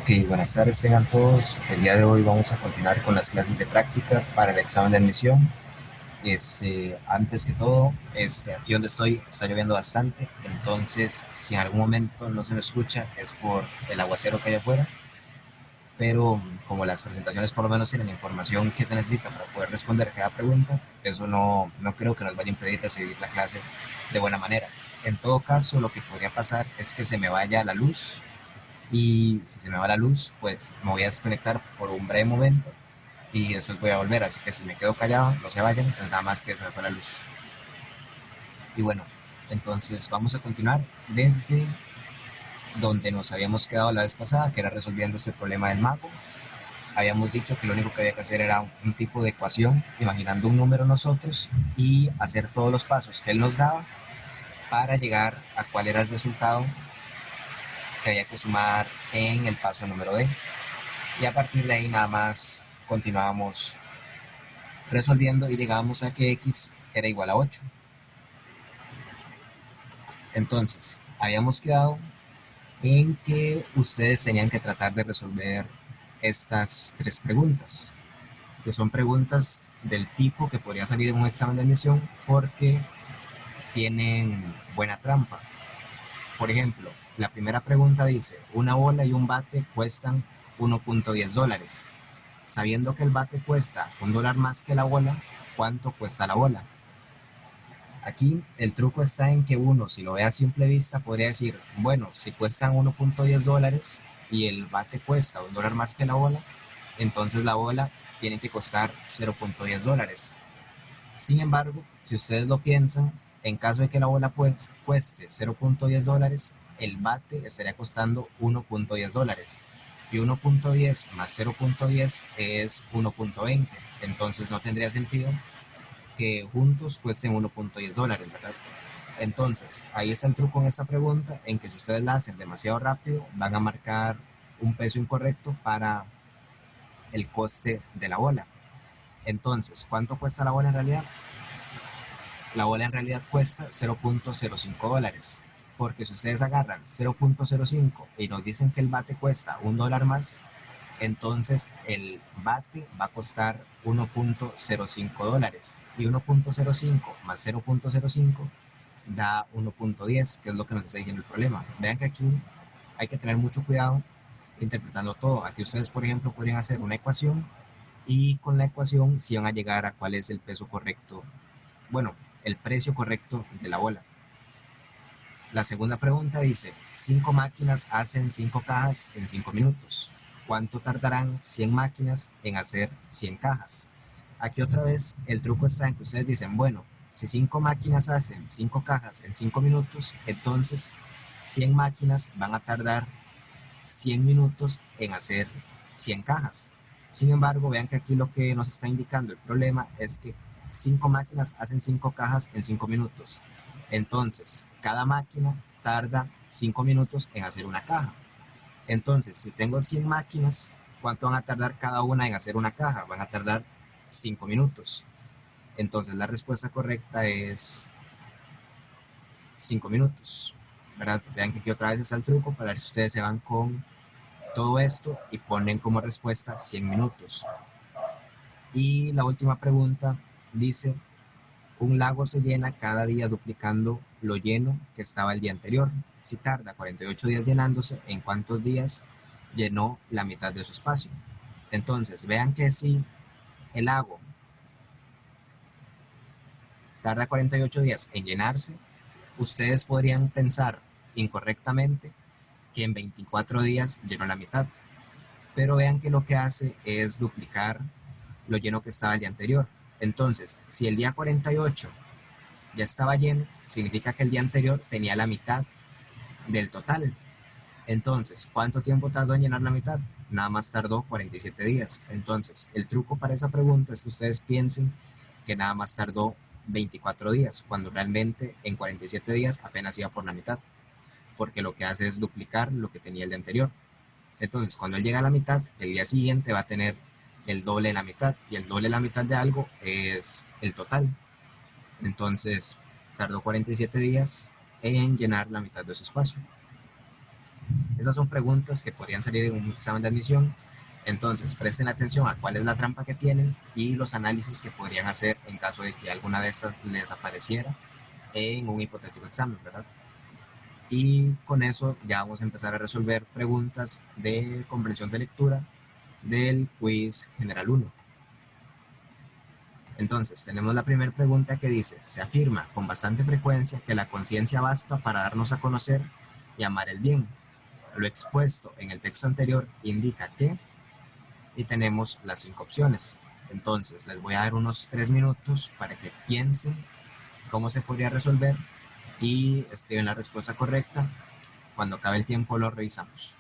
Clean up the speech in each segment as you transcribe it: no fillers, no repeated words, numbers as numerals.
Ok, buenas tardes tengan todos. El día de hoy vamos a continuar con las clases de práctica para el examen de admisión. Antes que todo, aquí donde estoy está lloviendo bastante, entonces si en algún momento no se me escucha es por el aguacero que hay afuera, pero como las presentaciones por lo menos tienen información que se necesita para poder responder cada pregunta, eso no creo que nos vaya a impedir recibir la clase de buena manera. En todo caso, lo que podría pasar es que se me vaya la luz y si se me va la luz, pues me voy a desconectar por un breve momento y después voy a volver. Así que si me quedo callado, no se vayan, es nada más que se me fue la luz. Y bueno, entonces vamos a continuar desde donde nos habíamos quedado la vez pasada, que era resolviendo este problema del mago. Habíamos dicho que lo único que había que hacer era un tipo de ecuación, imaginando un número nosotros y hacer todos los pasos que él nos daba para llegar a cuál era el resultado que había que sumar en el paso número D. Y a partir de ahí nada más continuábamos resolviendo y llegábamos a que x era igual a 8. Entonces, habíamos quedado en que ustedes tenían que tratar de resolver estas tres preguntas, que son preguntas del tipo que podría salir en un examen de admisión porque tienen buena trampa. Por ejemplo, la primera pregunta dice, una bola y un bate cuestan 1.10 dólares. Sabiendo que el bate cuesta $1 más que la bola, ¿cuánto cuesta la bola? Aquí el truco está en que uno, si lo ve a simple vista, podría decir, bueno, si cuestan 1.10 dólares y el bate cuesta $1 más que la bola, entonces la bola tiene que costar 0.10 dólares. Sin embargo, si ustedes lo piensan, en caso de que la bola pues, cueste 0.10 dólares, el bate estaría costando 1.10 dólares. Y 1.10 más 0.10 es 1.20. Entonces no tendría sentido que juntos cuesten 1.10 dólares, ¿verdad? Entonces, ahí está el truco en esta pregunta, en que si ustedes la hacen demasiado rápido, van a marcar un peso incorrecto para el coste de la bola. Entonces, ¿cuánto cuesta la bola en realidad? La bola en realidad cuesta 0.05 dólares. Porque si ustedes agarran 0.05 y nos dicen que el bate cuesta $1 más, entonces el bate va a costar 1.05 dólares. Y 1.05 más 0.05 da 1.10, que es lo que nos está diciendo el problema. Vean que aquí hay que tener mucho cuidado interpretando todo. Aquí ustedes, por ejemplo, podrían hacer una ecuación y con la ecuación si van a llegar a cuál es el peso correcto, bueno, el precio correcto de la bola. La segunda pregunta dice, 5 máquinas hacen 5 cajas en 5 minutos. ¿Cuánto tardarán 100 máquinas en hacer 100 cajas? Aquí otra vez el truco está en que ustedes dicen, bueno, si 5 máquinas hacen 5 cajas en 5 minutos, entonces 100 máquinas van a tardar 100 minutos en hacer 100 cajas. Sin embargo, vean que aquí lo que nos está indicando el problema es que 5 máquinas hacen 5 cajas en 5 minutos. Entonces, cada máquina tarda 5 minutos en hacer una caja. Entonces, si tengo 100 máquinas, ¿cuánto van a tardar cada una en hacer una caja? Van a tardar 5 minutos. Entonces, la respuesta correcta es 5 minutos. ¿Verdad? Vean que aquí otra vez está el truco para ver si ustedes se van con todo esto y ponen como respuesta 100 minutos. Y la última pregunta dice, un lago se llena cada día duplicando lo lleno que estaba el día anterior. Si tarda 48 días llenándose, ¿en cuántos días llenó la mitad de su espacio? Entonces, vean que si el lago tarda 48 días en llenarse, ustedes podrían pensar incorrectamente que en 24 días llenó la mitad. Pero vean que lo que hace es duplicar lo lleno que estaba el día anterior. Entonces, si el día 48 ya estaba lleno, significa que el día anterior tenía la mitad del total. Entonces, ¿cuánto tiempo tardó en llenar la mitad? Nada más tardó 47 días. Entonces, el truco para esa pregunta es que ustedes piensen que nada más tardó 24 días, cuando realmente en 47 días apenas iba por la mitad, porque lo que hace es duplicar lo que tenía el día anterior. Entonces, cuando él llega a la mitad, el día siguiente va a tener el doble de la mitad, y el doble de la mitad de algo es el total. Entonces, tardó 47 días en llenar la mitad de su espacio. Esas son preguntas que podrían salir en un examen de admisión. Entonces, presten atención a cuál es la trampa que tienen y los análisis que podrían hacer en caso de que alguna de estas les apareciera en un hipotético examen, ¿verdad? Y con eso ya vamos a empezar a resolver preguntas de comprensión de lectura del quiz general uno. Entonces, tenemos la primera pregunta que dice, se afirma con bastante frecuencia que la conciencia basta para darnos a conocer y amar el bien. Lo expuesto en el texto anterior indica que, y tenemos las 5 opciones. Entonces, les voy a dar unos 3 minutos para que piensen cómo se podría resolver y escriben la respuesta correcta. Cuando acabe el tiempo lo revisamos.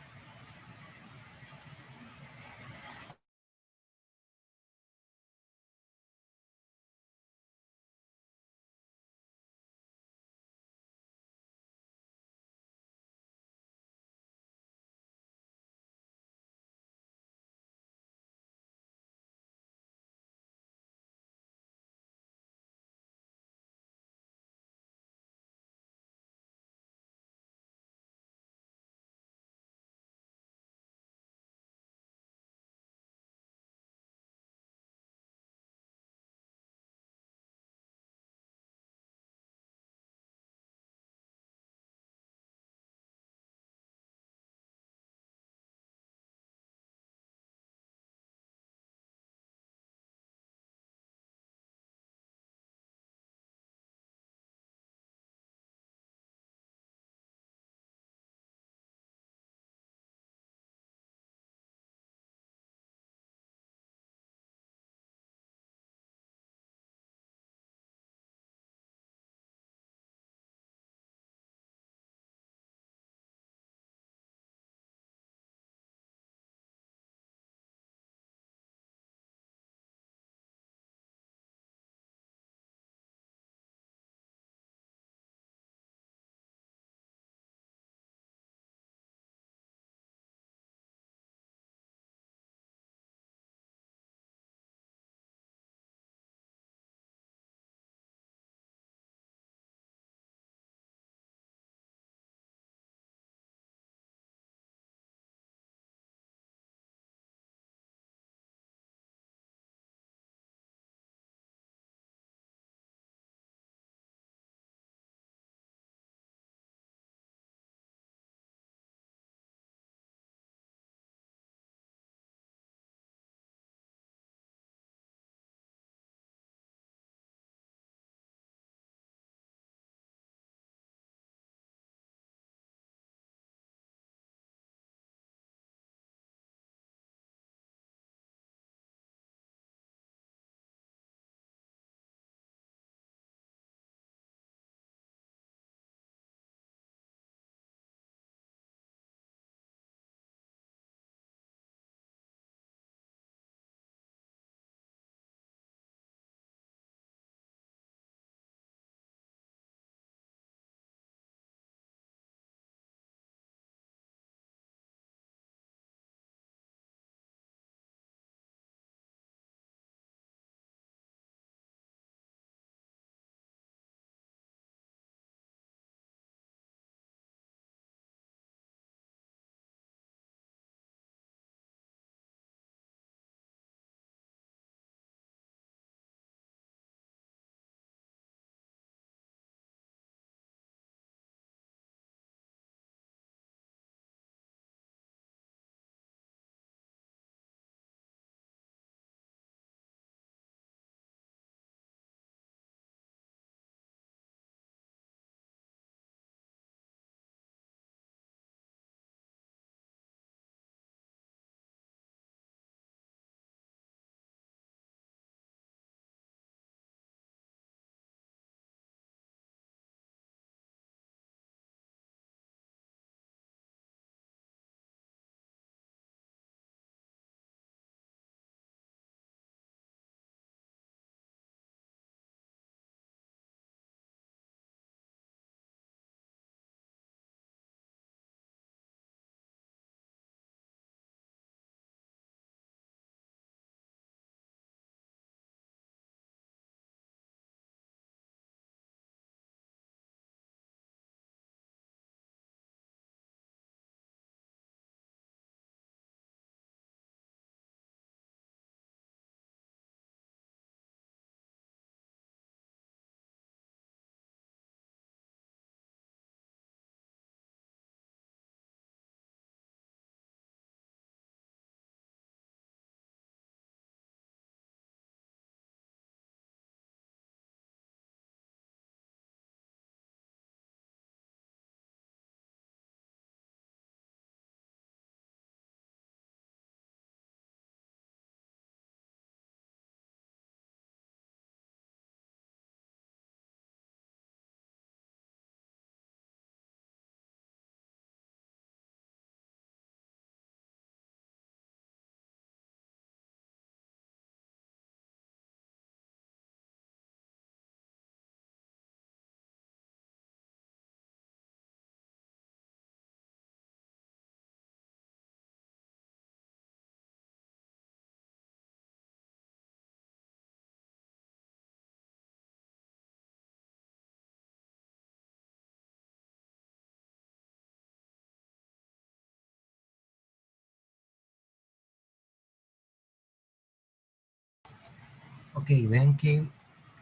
Ok, vean que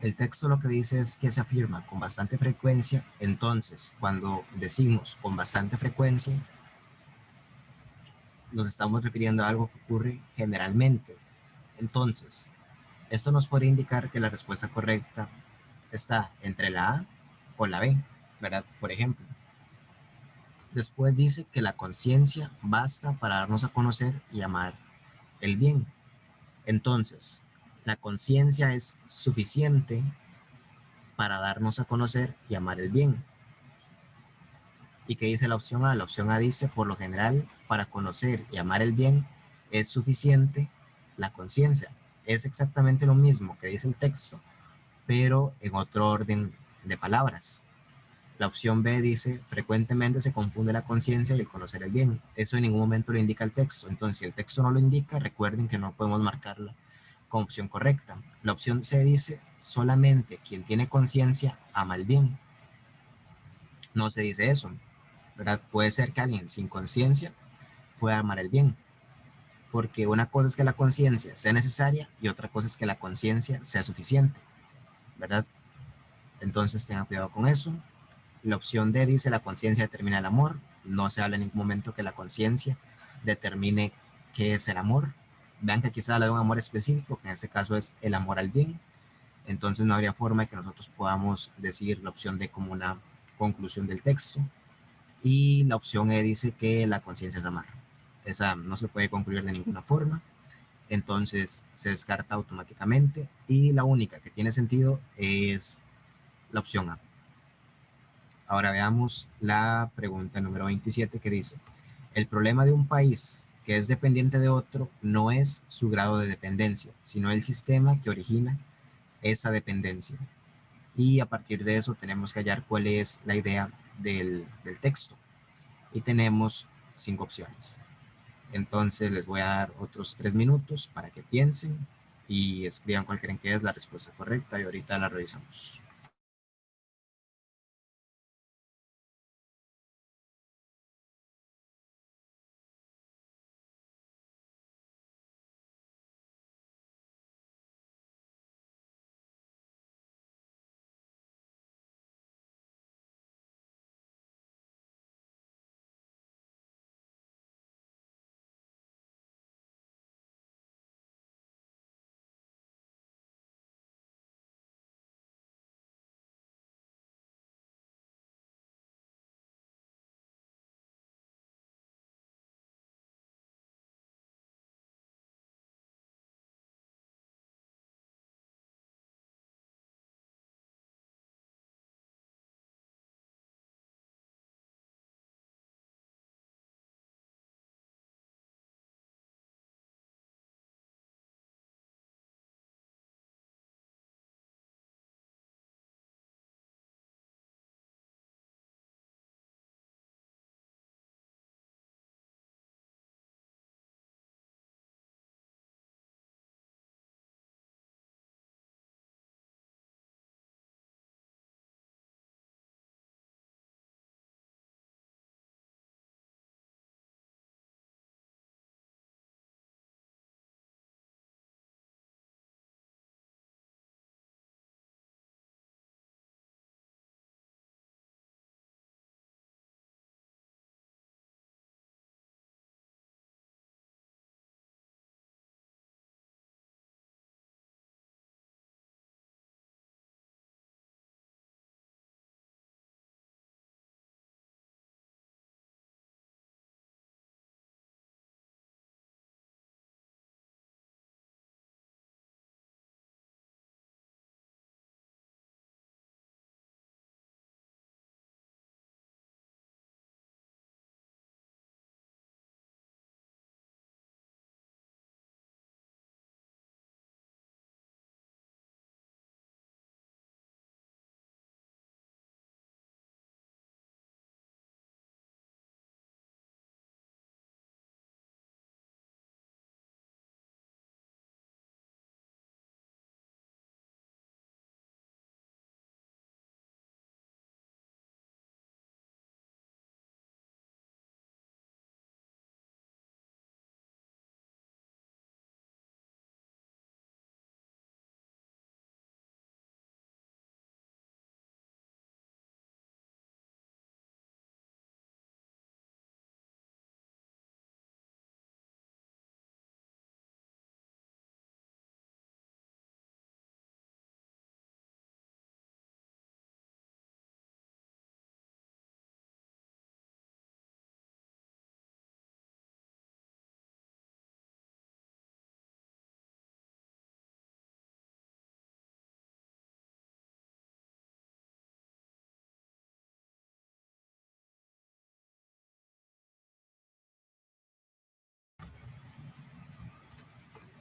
el texto lo que dice es que se afirma con bastante frecuencia. Entonces, cuando decimos con bastante frecuencia, nos estamos refiriendo a algo que ocurre generalmente. Entonces, esto nos puede indicar que la respuesta correcta está entre la A o la B, ¿verdad? Por ejemplo, después dice que la conciencia basta para darnos a conocer y amar el bien. Entonces, la conciencia es suficiente para darnos a conocer y amar el bien. ¿Y qué dice la opción A? La opción A dice, por lo general, para conocer y amar el bien es suficiente la conciencia. Es exactamente lo mismo que dice el texto, pero en otro orden de palabras. La opción B dice, frecuentemente se confunde la conciencia y el conocer el bien. Eso en ningún momento lo indica el texto. Entonces, si el texto no lo indica, recuerden que no podemos marcarla como opción correcta. La opción C dice, solamente quien tiene conciencia ama el bien. No se dice eso, ¿verdad? Puede ser que alguien sin conciencia pueda amar el bien, porque una cosa es que la conciencia sea necesaria y otra cosa es que la conciencia sea suficiente, ¿verdad? Entonces tengan cuidado con eso. La opción D dice la conciencia determina el amor. No se habla en ningún momento que la conciencia determine qué es el amor. Vean que aquí se habla de un amor específico, que en este caso es el amor al bien. Entonces no habría forma de que nosotros podamos decir la opción D como una conclusión del texto. Y la opción E dice que la conciencia es amar. Esa no se puede concluir de ninguna forma. Entonces se descarta automáticamente. Y la única que tiene sentido es la opción A. Ahora veamos la pregunta número 27 que dice, el problema de un país que es dependiente de otro no es su grado de dependencia, sino el sistema que origina esa dependencia. Y a partir de eso tenemos que hallar cuál es la idea del texto. Y tenemos 5 opciones. Entonces les voy a dar otros 3 minutos para que piensen y escriban cuál creen que es la respuesta correcta y ahorita la revisamos.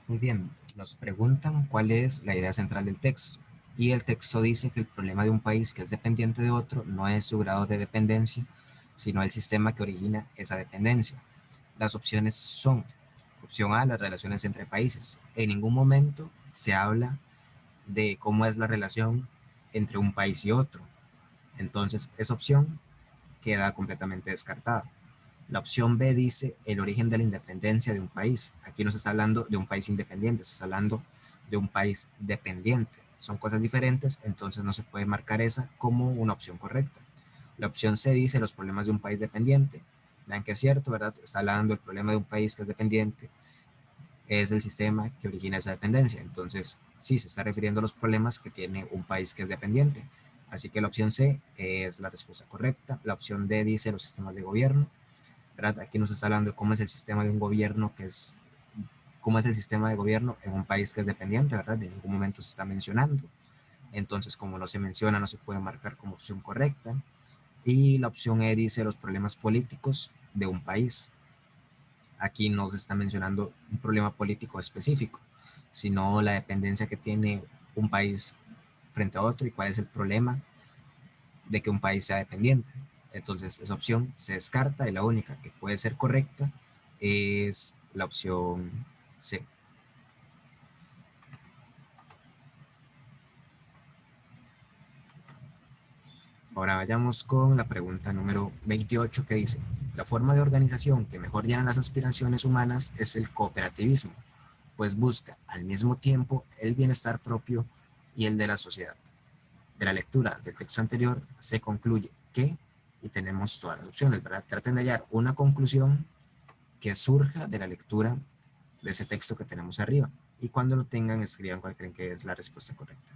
Muy bien, nos preguntan cuál es la idea central del texto. Y el texto dice que el problema de un país que es dependiente de otro no es su grado de dependencia, sino el sistema que origina esa dependencia. Las opciones son, opción A, las relaciones entre países. En ningún momento se habla de cómo es la relación entre un país y otro. Entonces, esa opción queda completamente descartada. La opción B dice el origen de la independencia de un país. Aquí no se está hablando de un país independiente, se está hablando de un país dependiente. Son cosas diferentes, entonces no se puede marcar esa como una opción correcta. La opción C dice los problemas de un país dependiente. Vean que es cierto, ¿verdad? Está hablando del problema de un país que es dependiente, es el sistema que origina esa dependencia. Entonces, sí, se está refiriendo a los problemas que tiene un país que es dependiente. Así que la opción C es la respuesta correcta. La opción D dice los sistemas de gobierno. ¿Verdad? Aquí nos está hablando de cómo es el sistema de un gobierno que es, cómo es el sistema de gobierno en un país que es dependiente, ¿verdad? De ningún momento se está mencionando. Entonces, como no se menciona, no se puede marcar como opción correcta. Y la opción E dice los problemas políticos de un país. Aquí no se está mencionando un problema político específico, sino la dependencia que tiene un país frente a otro y cuál es el problema de que un país sea dependiente. Entonces, esa opción se descarta y la única que puede ser correcta es la opción C. Ahora vayamos con la pregunta número 28 que dice, la forma de organización que mejor llena las aspiraciones humanas es el cooperativismo, pues busca al mismo tiempo el bienestar propio y el de la sociedad. De la lectura del texto anterior se concluye que, y tenemos todas las opciones, ¿verdad? Traten de hallar una conclusión que surja de la lectura de ese texto que tenemos arriba. Y cuando lo tengan, escriban cuál creen que es la respuesta correcta.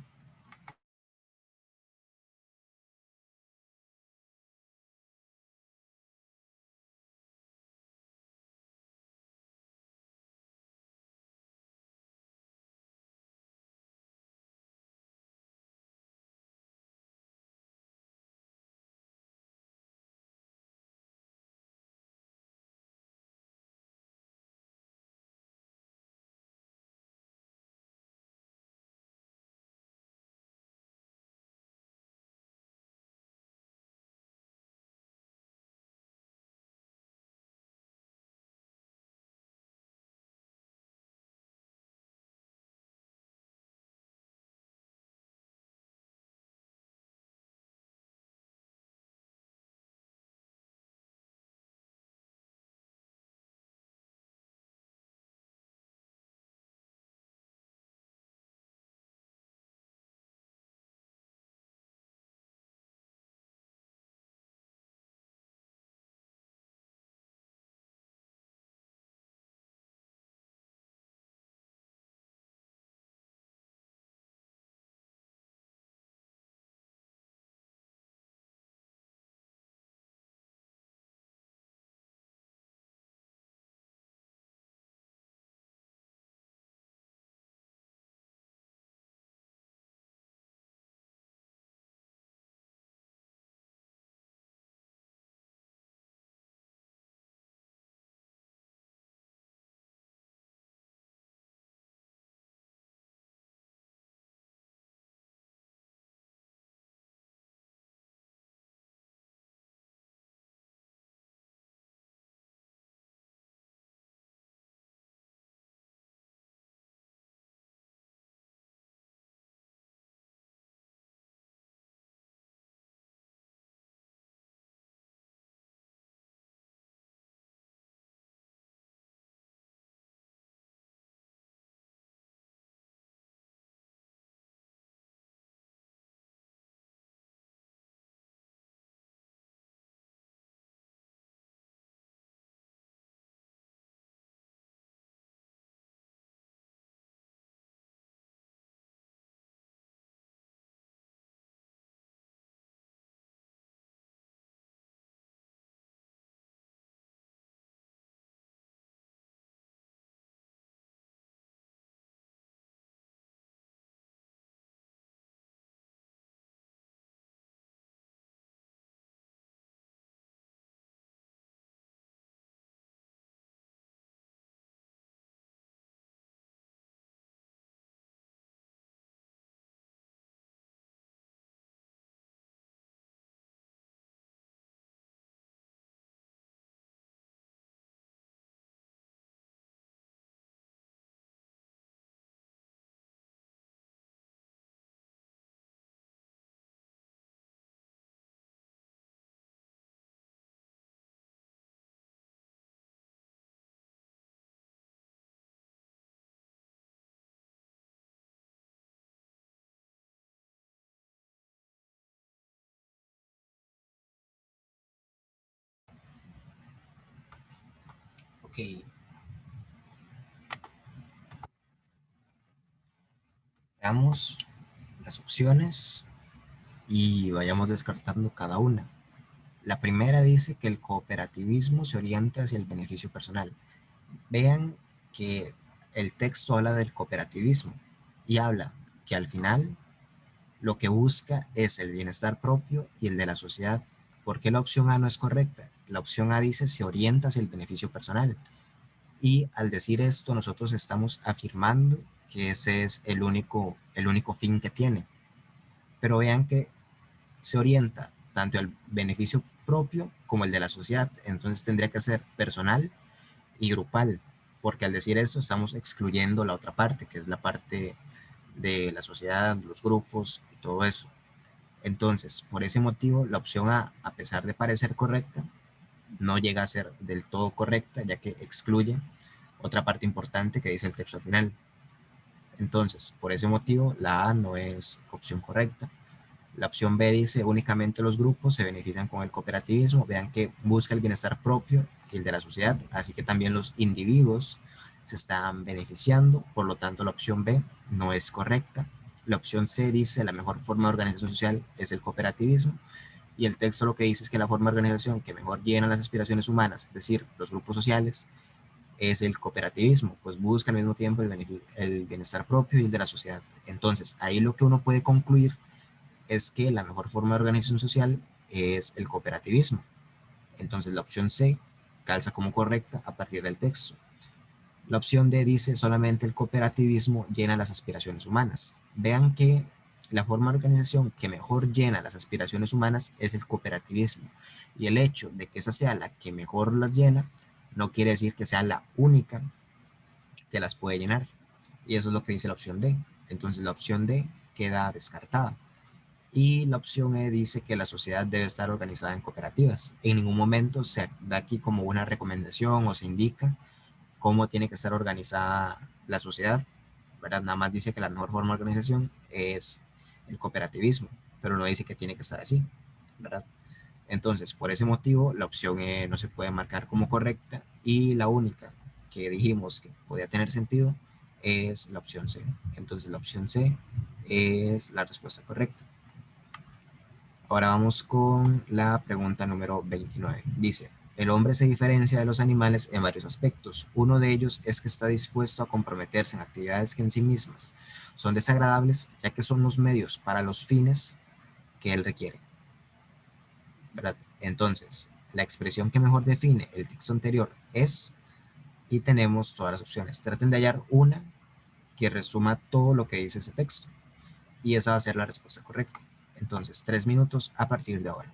Ok, veamos las opciones y vayamos descartando cada una. La primera dice que el cooperativismo se orienta hacia el beneficio personal. Vean que el texto habla del cooperativismo y habla que al final lo que busca es el bienestar propio y el de la sociedad. ¿Por qué la opción A no es correcta? La opción A dice se orienta hacia el beneficio personal. Y al decir esto, nosotros estamos afirmando que ese es el único fin que tiene. Pero vean que se orienta tanto al beneficio propio como el de la sociedad. Entonces tendría que ser personal y grupal, porque al decir eso estamos excluyendo la otra parte, que es la parte de la sociedad, los grupos y todo eso. Entonces, por ese motivo, la opción A pesar de parecer correcta, no llega a ser del todo correcta, ya que excluye otra parte importante que dice el texto al final. Entonces, por ese motivo, la A no es opción correcta. La opción B dice únicamente los grupos se benefician con el cooperativismo. Vean que busca el bienestar propio y el de la sociedad, así que también los individuos se están beneficiando. Por lo tanto, la opción B no es correcta. La opción C dice la mejor forma de organización social es el cooperativismo. Y el texto lo que dice es que la forma de organización que mejor llena las aspiraciones humanas, es decir, los grupos sociales, es el cooperativismo, pues busca al mismo tiempo el bienestar propio y el de la sociedad. Entonces, ahí lo que uno puede concluir es que la mejor forma de organización social es el cooperativismo. Entonces la opción C calza como correcta a partir del texto. La opción D dice solamente el cooperativismo llena las aspiraciones humanas. Vean que la forma de organización que mejor llena las aspiraciones humanas es el cooperativismo. Y el hecho de que esa sea la que mejor las llena no quiere decir que sea la única que las puede llenar. Y eso es lo que dice la opción D. Entonces la opción D queda descartada. Y la opción E dice que la sociedad debe estar organizada en cooperativas. En ningún momento se da aquí como una recomendación o se indica cómo tiene que estar organizada la sociedad, ¿verdad? Nada más dice que la mejor forma de organización es el cooperativismo, pero no dice que tiene que estar así, ¿verdad? Entonces, por ese motivo, la opción E no se puede marcar como correcta y la única que dijimos que podía tener sentido es la opción C. Entonces, la opción C es la respuesta correcta. Ahora vamos con la pregunta número 29. Dice, el hombre se diferencia de los animales en varios aspectos. Uno de ellos es que está dispuesto a comprometerse en actividades que en sí mismas son desagradables, ya que son los medios para los fines que él requiere, ¿verdad? Entonces, la expresión que mejor define el texto anterior es, y tenemos todas las opciones. Traten de hallar una que resuma todo lo que dice ese texto, y esa va a ser la respuesta correcta. Entonces, 3 minutos a partir de ahora.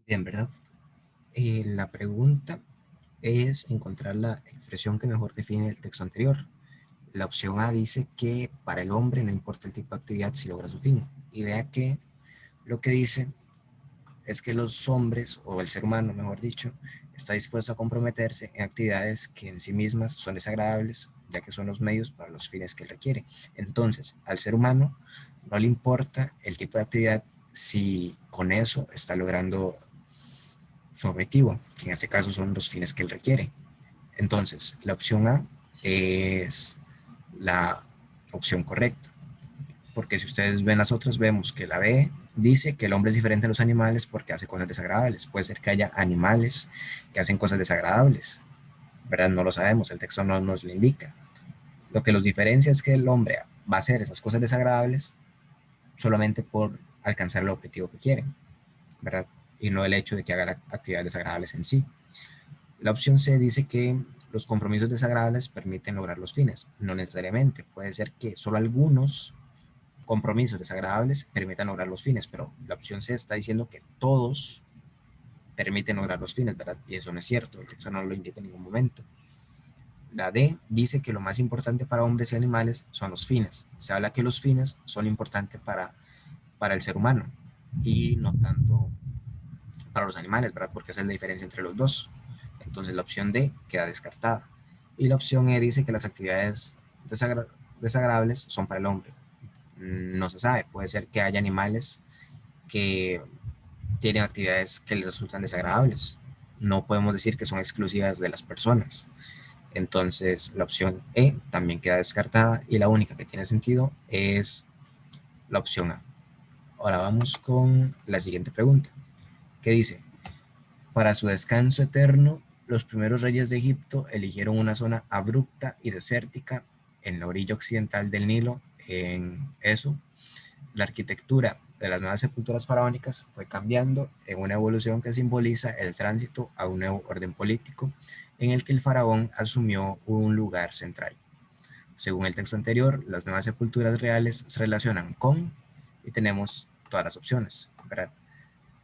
Bien, ¿verdad? La pregunta es encontrar la expresión que mejor define el texto anterior. La opción A dice que para el hombre no importa el tipo de actividad si logra su fin. Y vea que lo que dice es que los hombres, o el ser humano, mejor dicho, está dispuesto a comprometerse en actividades que en sí mismas son desagradables, ya que son los medios para los fines que él requiere. Entonces, al ser humano no le importa el tipo de actividad si con eso está logrando su objetivo, que en este caso son los fines que él requiere. Entonces, la opción A es la opción correcta, porque si ustedes ven las otras, vemos que la B dice que el hombre es diferente a los animales porque hace cosas desagradables. Puede ser que haya animales que hacen cosas desagradables, ¿verdad? No lo sabemos, el texto no nos lo indica. Lo que los diferencia es que el hombre va a hacer esas cosas desagradables solamente por alcanzar el objetivo que quiere, ¿verdad? Y no el hecho de que haga actividades desagradables en sí. La opción C dice que los compromisos desagradables permiten lograr los fines. No necesariamente. Puede ser que solo algunos compromisos desagradables permitan lograr los fines, pero la opción C está diciendo que todos permiten lograr los fines, ¿verdad? Y eso no es cierto, el texto no lo indica en ningún momento. La D dice que lo más importante para hombres y animales son los fines. Se habla que los fines son importantes para el ser humano y no tanto para los animales, ¿verdad? Porque esa es la diferencia entre los dos. Entonces la opción D queda descartada. Y la opción E dice que las actividades desagradables son para el hombre. No se sabe, puede ser que haya animales que tienen actividades que les resultan desagradables. No podemos decir que son exclusivas de las personas. Entonces la opción E también queda descartada y la única que tiene sentido es la opción A. Ahora vamos con la siguiente pregunta, que dice, para su descanso eterno, los primeros reyes de Egipto eligieron una zona abrupta y desértica en la orilla occidental del Nilo. En eso, la arquitectura de las nuevas sepulturas faraónicas fue cambiando en una evolución que simboliza el tránsito a un nuevo orden político en el que el faraón asumió un lugar central. Según el texto anterior, las nuevas sepulturas reales se relacionan con, y tenemos todas las opciones, ¿verdad?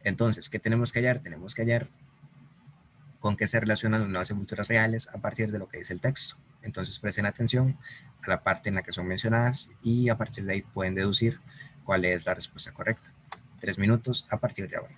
Entonces, ¿qué tenemos que hallar? Tenemos que hallar con qué se relacionan las nuevas sepulturas reales a partir de lo que dice el texto. Entonces presten atención a la parte en la que son mencionadas y a partir de ahí pueden deducir cuál es la respuesta correcta. 3 minutos a partir de ahora.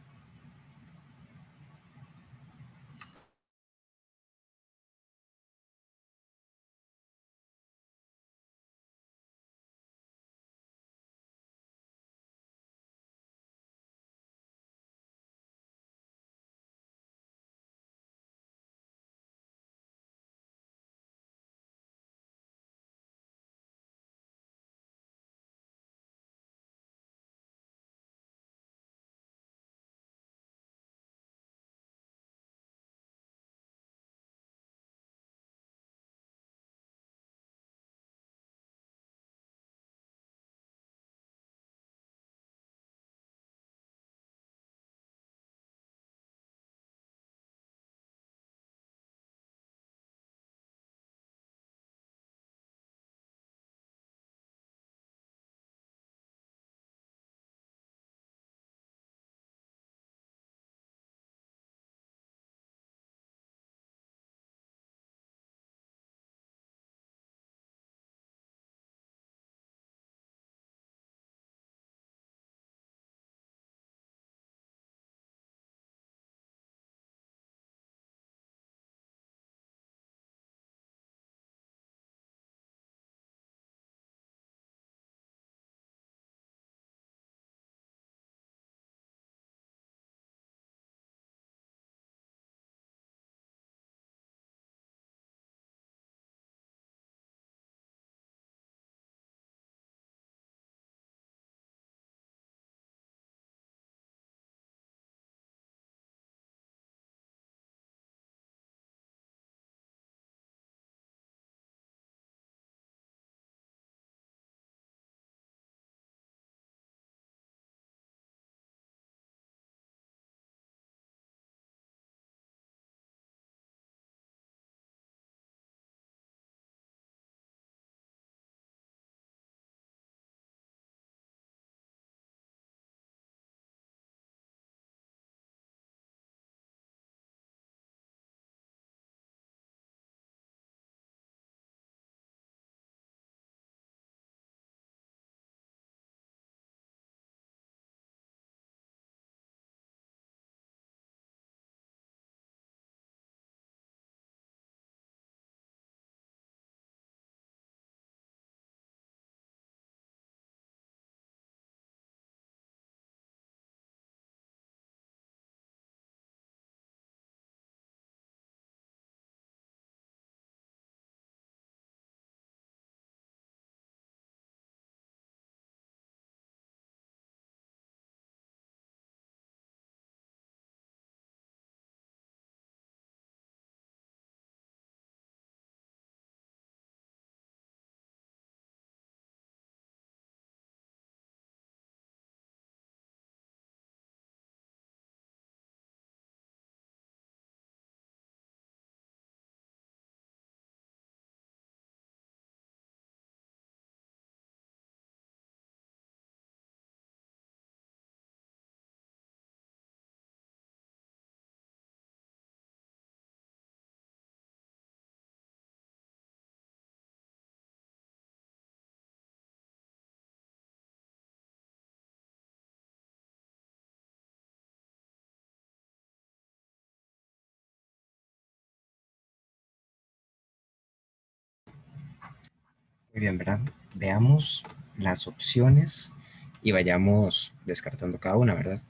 Muy bien, ¿verdad? Veamos las opciones y vayamos descartando cada una, ¿verdad?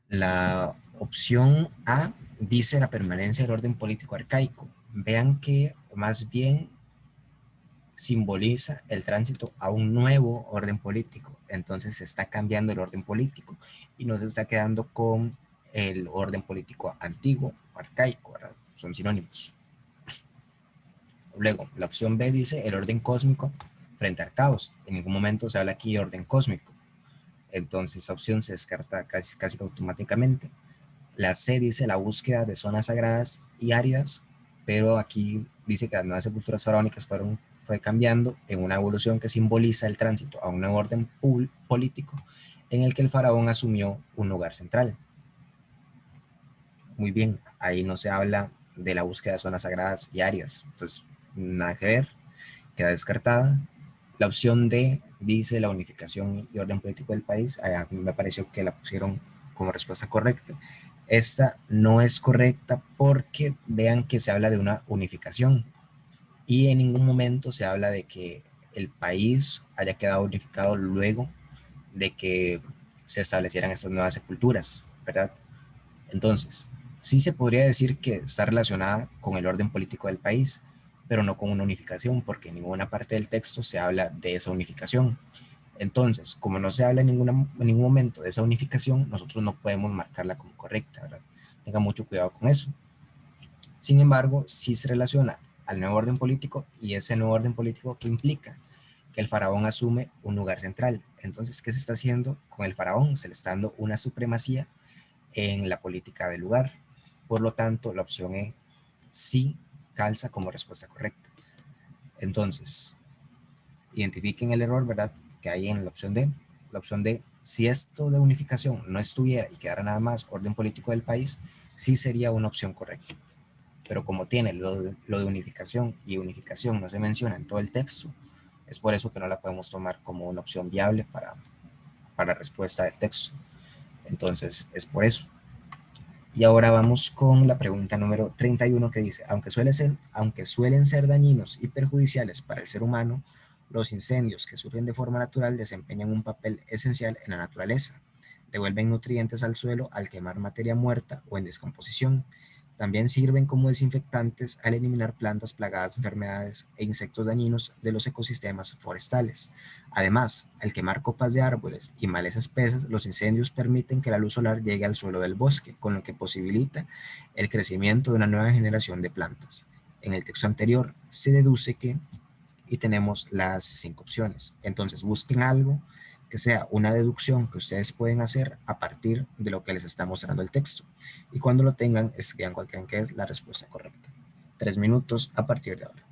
La opción A dice la permanencia del orden político arcaico. Vean que más bien simboliza el tránsito a un nuevo orden político. Entonces se está cambiando el orden político y no se está quedando con el orden político antiguo o arcaico, ¿verdad? Son sinónimos. Luego, la opción B dice el orden cósmico frente al caos. En ningún momento se habla aquí de orden cósmico. Entonces, esa opción se descarta casi automáticamente. La C dice la búsqueda de zonas sagradas y áridas, pero aquí dice que las nuevas sepulturas faraónicas fue cambiando en una evolución que simboliza el tránsito a un nuevo orden político en el que el faraón asumió un lugar central. Muy bien, ahí no se habla de la búsqueda de zonas sagradas y áridas, entonces nada que ver, queda descartada. La opción D dice la unificación y orden político del país. A mí me pareció que la pusieron como respuesta correcta. Esta no es correcta porque vean que se habla de una unificación y en ningún momento se habla de que el país haya quedado unificado luego de que se establecieran estas nuevas sepulturas, ¿verdad? Entonces, sí se podría decir que está relacionada con el orden político del país, pero no con una unificación, porque en ninguna parte del texto se habla de esa unificación. Entonces, como no se habla en ningún momento de esa unificación, nosotros no podemos marcarla como correcta, ¿verdad? Tenga mucho cuidado con eso. Sin embargo, sí se relaciona al nuevo orden político y ese nuevo orden político que implica que el faraón asume un lugar central. Entonces, ¿qué se está haciendo con el faraón? Se le está dando una supremacía en la política del lugar. Por lo tanto, la opción E sí calza como respuesta correcta. Entonces, identifiquen el error, ¿verdad? Que hay en la opción D. La opción D, si esto de unificación no estuviera y quedara nada más orden político del país, sí sería una opción correcta. Pero como tiene lo de unificación y unificación no se menciona en todo el texto, es por eso que no la podemos tomar como una opción viable para respuesta del texto. Entonces, es por eso. Y ahora vamos con la pregunta número 31 que dice, aunque suelen ser dañinos y perjudiciales para el ser humano, los incendios que surgen de forma natural desempeñan un papel esencial en la naturaleza. Devuelven nutrientes al suelo al quemar materia muerta o en descomposición. También sirven como desinfectantes al eliminar plantas plagadas de enfermedades e insectos dañinos de los ecosistemas forestales. Además, al quemar copas de árboles y malezas espesas, los incendios permiten que la luz solar llegue al suelo del bosque, con lo que posibilita el crecimiento de una nueva generación de plantas. En el texto anterior se deduce que, y tenemos las 5 opciones. Entonces busquen algo que sea una deducción que ustedes pueden hacer a partir de lo que les está mostrando el texto. Y cuando lo tengan, escriban cuál creen que es la respuesta correcta. 3 minutos a partir de ahora.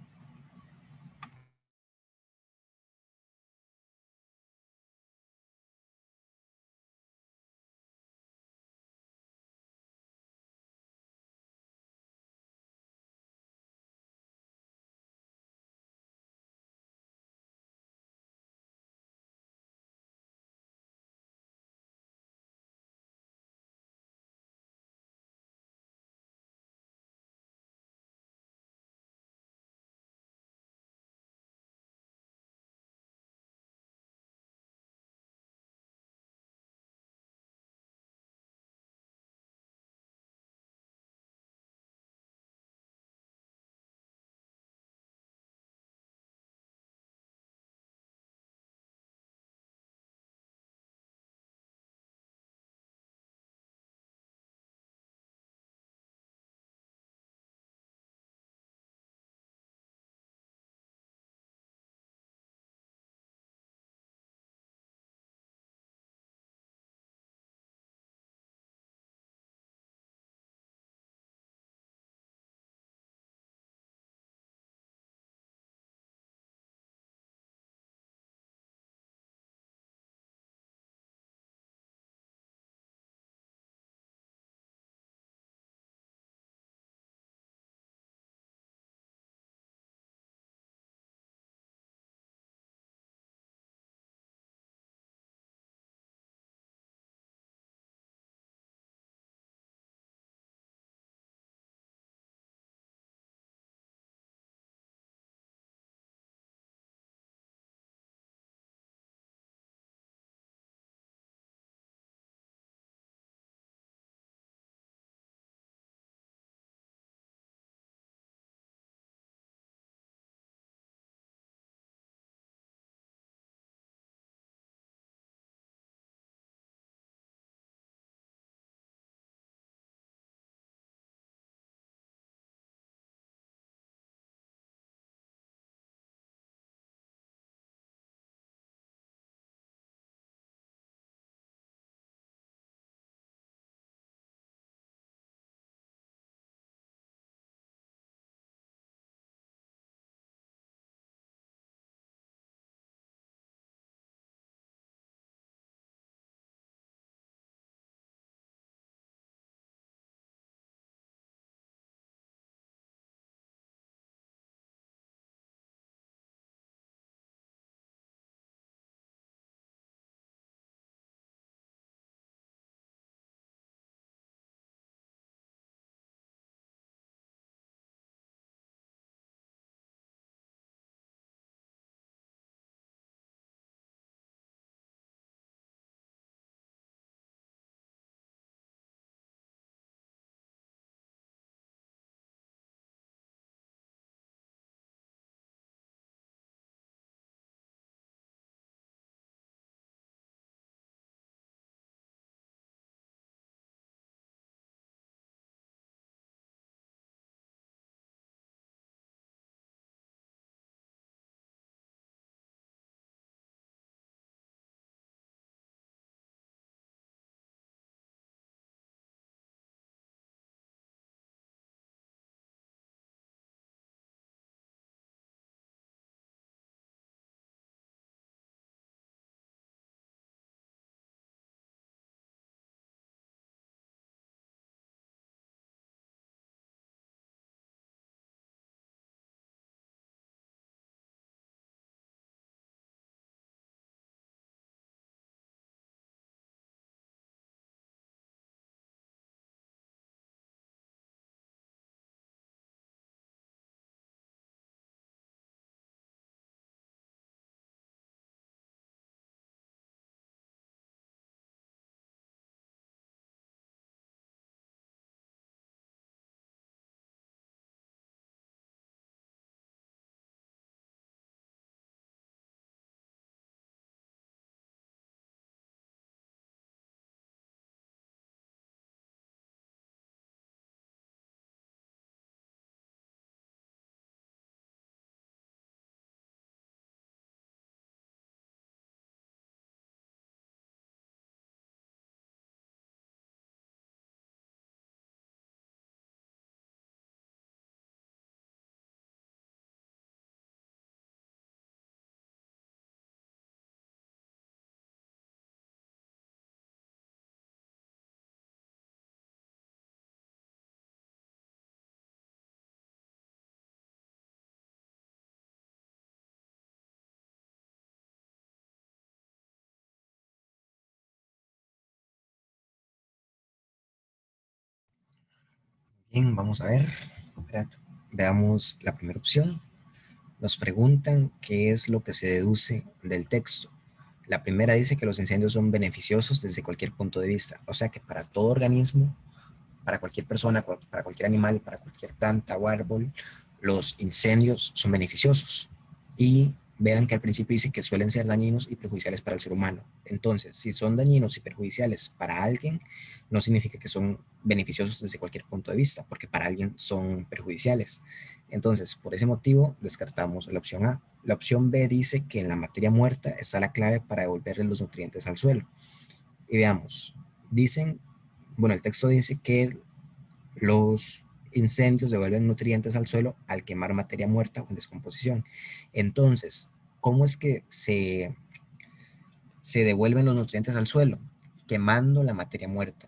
Bien, vamos a ver. Esperad. Veamos la primera opción. Nos preguntan qué es lo que se deduce del texto. La primera dice que los incendios son beneficiosos desde cualquier punto de vista. O sea que para todo organismo, para cualquier persona, para cualquier animal, para cualquier planta o árbol, los incendios son beneficiosos. Y vean que al principio dice que suelen ser dañinos y perjudiciales para el ser humano. Entonces, si son dañinos y perjudiciales para alguien, no significa que son beneficiosos desde cualquier punto de vista, porque para alguien son perjudiciales. Entonces, por ese motivo, descartamos la opción A. La opción B dice que en la materia muerta está la clave para devolverle los nutrientes al suelo. Y veamos, dicen, bueno, el texto dice que los incendios devuelven nutrientes al suelo al quemar materia muerta o en descomposición. Entonces, ¿cómo es que se devuelven los nutrientes al suelo? Quemando la materia muerta,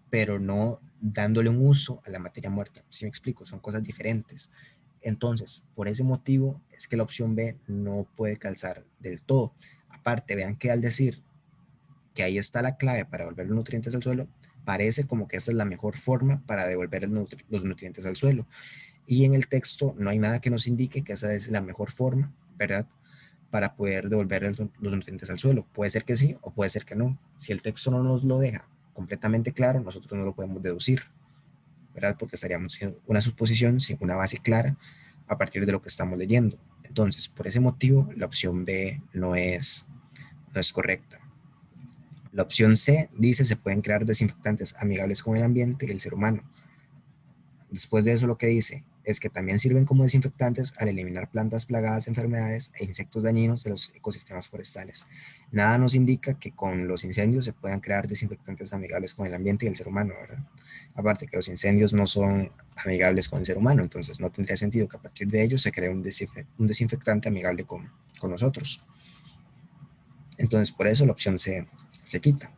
pero no dándole un uso a la materia muerta. ¿Sí me explico? Son cosas diferentes. Entonces, por ese motivo es que la opción B no puede calzar del todo. Aparte, vean que al decir que ahí está la clave para devolver los nutrientes al suelo, parece como que esta es la mejor forma para devolver los nutrientes al suelo. Y en el texto no hay nada que nos indique que esa es la mejor forma, ¿verdad? Para poder devolver los nutrientes al suelo. Puede ser que sí o puede ser que no. Si el texto no nos lo deja completamente claro, nosotros no lo podemos deducir, ¿verdad? Porque estaríamos haciendo una suposición sin una base clara a partir de lo que estamos leyendo. Entonces, por ese motivo, la opción B no es correcta. La opción C dice se pueden crear desinfectantes amigables con el ambiente y el ser humano. Después de eso lo que dice es que también sirven como desinfectantes al eliminar plantas plagadas de enfermedades e insectos dañinos de los ecosistemas forestales. Nada nos indica que con los incendios se puedan crear desinfectantes amigables con el ambiente y el ser humano, ¿verdad? Aparte que los incendios no son amigables con el ser humano, entonces no tendría sentido que a partir de ellos se cree un desinfectante amigable con nosotros. Entonces por eso la opción C se quita.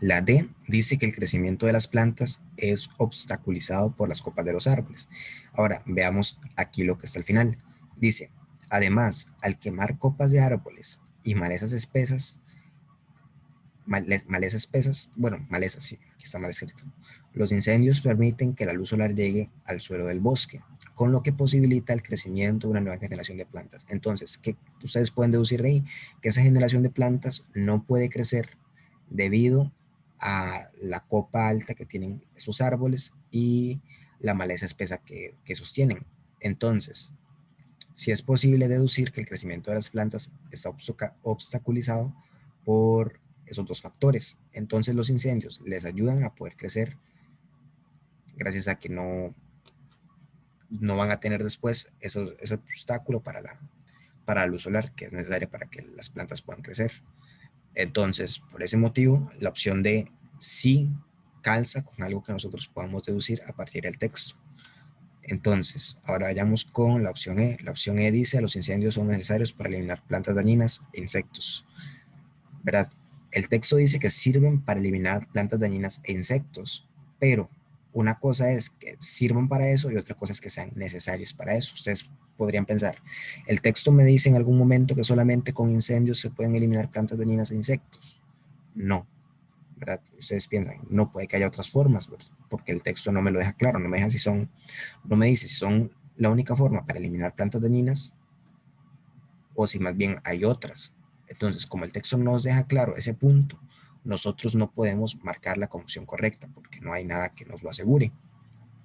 La D dice que el crecimiento de las plantas es obstaculizado por las copas de los árboles. Ahora, veamos aquí lo que está al final. Dice, además, al quemar copas de árboles y malezas espesas, malezas espesas, bueno, malezas, sí, aquí está mal escrito. Los incendios permiten que la luz solar llegue al suelo del bosque, con lo que posibilita el crecimiento de una nueva generación de plantas. Entonces, ¿qué ustedes pueden deducir de ahí? Que esa generación de plantas no puede crecer debido a la copa alta que tienen esos árboles y la maleza espesa que sostienen. Entonces, si es posible deducir que el crecimiento de las plantas está obstaculizado por esos dos factores. Entonces los incendios les ayudan a poder crecer gracias a que no van a tener después ese obstáculo para la luz solar que es necesaria para que las plantas puedan crecer. Entonces, por ese motivo, la opción de sí calza con algo que nosotros podamos deducir a partir del texto. Entonces, ahora vayamos con la opción E. La opción E dice, los incendios son necesarios para eliminar plantas dañinas e insectos. ¿Verdad? El texto dice que sirven para eliminar plantas dañinas e insectos, pero una cosa es que sirvan para eso y otra cosa es que sean necesarios para eso. Ustedes podrían pensar, el texto me dice en algún momento que solamente con incendios se pueden eliminar plantas dañinas e insectos. No, ¿verdad? Ustedes piensan, no puede que haya otras formas, ¿verdad? Porque el texto no me lo deja claro, no me deja si son, no me dice si son la única forma para eliminar plantas dañinas o si más bien hay otras. Entonces, como el texto no nos deja claro ese punto, nosotros no podemos marcarla como opción correcta porque no hay nada que nos lo asegure.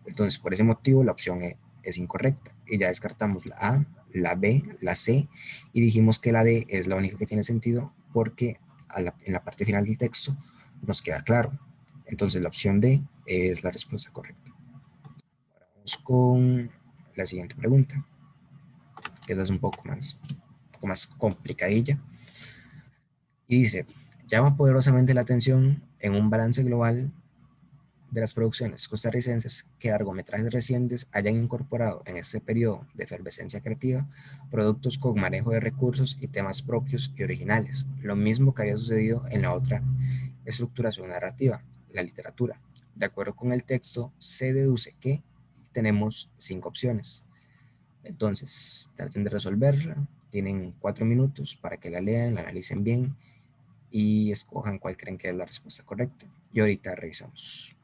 Entonces, por ese motivo, la opción E es incorrecta. Y ya descartamos la A, la B, la C y dijimos que la D es la única que tiene sentido porque en la parte final del texto nos queda claro. Entonces, la opción D es la respuesta correcta. Ahora vamos con la siguiente pregunta, que esta es un poco más complicadilla. Y dice, llama poderosamente la atención en un balance global de las producciones costarricenses que largometrajes recientes hayan incorporado en este periodo de efervescencia creativa productos con manejo de recursos y temas propios y originales, lo mismo que había sucedido en la otra estructuración narrativa, la literatura. De acuerdo con el texto, se deduce que tenemos 5 opciones. Entonces, traten de resolverla. Tienen 4 minutos para que la lean, la analicen bien y escojan cuál creen que es la respuesta correcta. Y ahorita revisamos.